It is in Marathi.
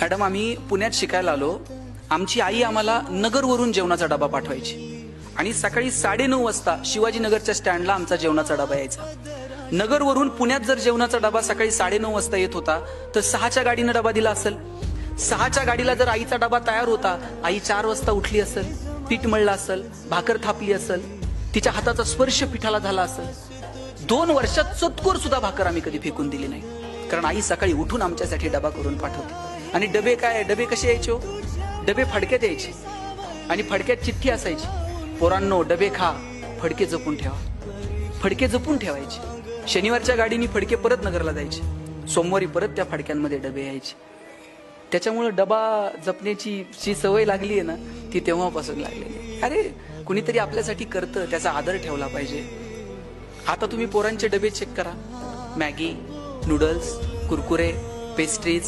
मॅडम, आम्ही पुण्यात शिकायला आलो. आमची आई आम्हाला नगरवरून जेवणाचा डबा पाठवायची आणि सकाळी 9:30 वाजता शिवाजीनगरच्या स्टँडला आमचा जेवणाचा डबा यायचा. नगरवरून पुण्यात जर जेवणाचा डबा सकाळी 9:30 वाजता येत होता तर 6च्या गाडीनं डबा दिला असेल. 6च्या गाडीला जर आईचा डबा तयार होता, आई 4 वाजता उठली असेल, पीठ मळलं असेल, भाकर थापली असेल, तिच्या हाताचा स्पर्श पिठाला झाला असेल. 2 वर्षात चतकोर सुद्धा भाकर आम्ही कधी फेकून दिली नाही, कारण आई सकाळी उठून आमच्यासाठी डबा करून पाठवते. आणि डबे काय, डबे कसे यायचे हो? डबे फडक्यात यायचे आणि फडक्यात चिठ्ठी असायची, पोरांनो डबे खा, फडके जपून ठेवा. फडके जपून ठेवायचे. शनिवारच्या गाडीने फडके परत नगरला जायचे, सोमवारी परत त्या फडक्यांमध्ये डबे यायचे. त्याच्यामुळे डबा जपण्याची जी सवय लागली आहे ना, ती तेव्हापासून लागलेली. अरे कुणीतरी आपल्यासाठी करतं, त्याचा आदर ठेवला पाहिजे. आता तुम्ही पोरांचे डबे चेक करा, मॅगी, नूडल्स, कुरकुरे, पेस्ट्रीज,